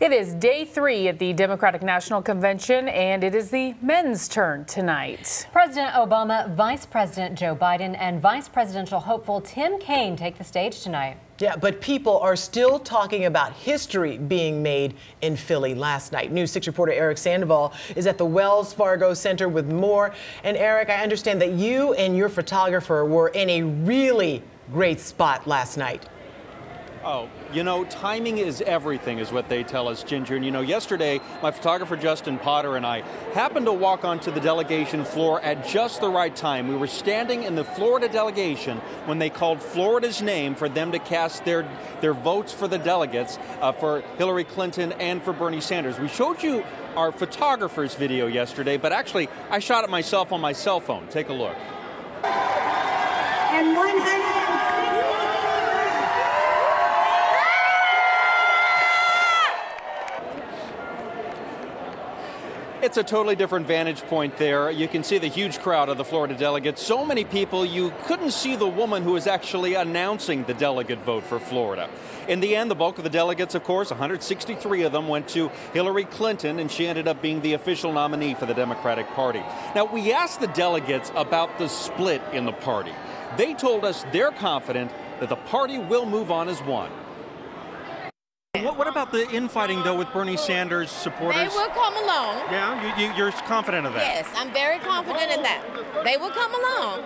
It is day 3 at the Democratic National Convention, and it is the men's turn tonight. President Obama, Vice President Joe Biden, and Vice Presidential hopeful Tim Kaine take the stage tonight. Yeah, but people are still talking about history being made in Philly last night. News 6 reporter Eric Sandoval is at the Wells Fargo Center with more. And Eric, I understand that you and your photographer were in a really great spot last night. Oh, you know, timing is everything is what they tell us, Ginger. And, you know, yesterday, my photographer Justin Potter and I happened to walk onto the delegation floor at just the right time. We were standing in the Florida delegation when they called Florida's name for them to cast their votes for the delegates for Hillary Clinton and for Bernie Sanders. We showed you our photographer's video yesterday, but actually, I shot it myself on my cell phone. Take a look. And 160. It's a totally different vantage point there. You can see the huge crowd of the Florida delegates. So many people, you couldn't see the woman who was actually announcing the delegate vote for Florida. In the end, the bulk of the delegates, of course, 163 of them went to Hillary Clinton, and she ended up being the official nominee for the Democratic Party. Now, we asked the delegates about the split in the party. They told us they're confident that the party will move on as one. What about the infighting, though, with Bernie Sanders supporters? They will come along. Yeah, you're confident of that? Yes, I'm very confident in that. They will come along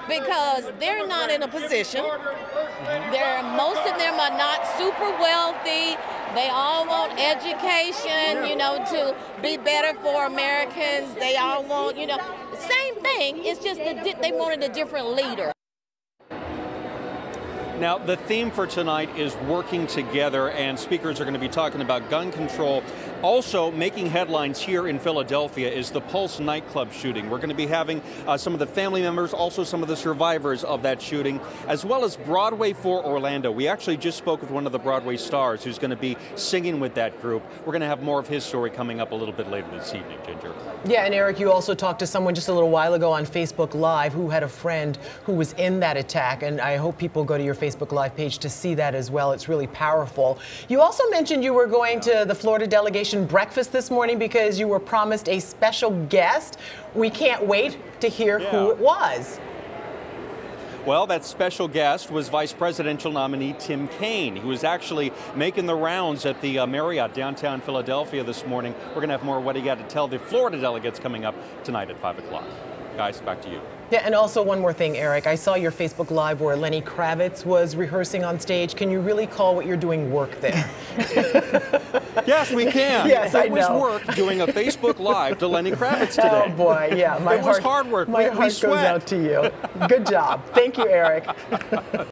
because they're not in a position. Most of them are not super wealthy. They all want education, you know, to be better for Americans. They all want, you know, the same thing. It's just that they wanted a different leader. Now, the theme for tonight is working together, and speakers are going to be talking about gun control. Also, making headlines here in Philadelphia is the Pulse nightclub shooting. We're going to be having some of the family members, also some of the survivors of that shooting, as well as Broadway for Orlando. We actually just spoke with one of the Broadway stars who's going to be singing with that group. We're going to have more of his story coming up a little bit later this evening, Ginger. Yeah, and Eric, you also talked to someone just a little while ago on Facebook Live who had a friend who was in that attack, and I hope people go to your Facebook Live page to see that as well. It's really powerful. You also mentioned you were going to the Florida delegation breakfast this morning because you were promised a special guest. We can't wait to hear who it was. Well, that special guest was Vice Presidential nominee Tim Kaine, who was actually making the rounds at the Marriott downtown Philadelphia this morning. We're going to have more of what he got to tell the Florida delegates coming up tonight at 5 o'clock. Guys, back to you. Yeah, and also one more thing, Eric. I saw your Facebook Live where Lenny Kravitz was rehearsing on stage. Can you really call what you're doing work there? Yes, we can. Yes, I know. It was work doing a Facebook Live to Lenny Kravitz today. Oh, boy, yeah. It was hard work. My heart goes out to you. Good job. Thank you, Eric.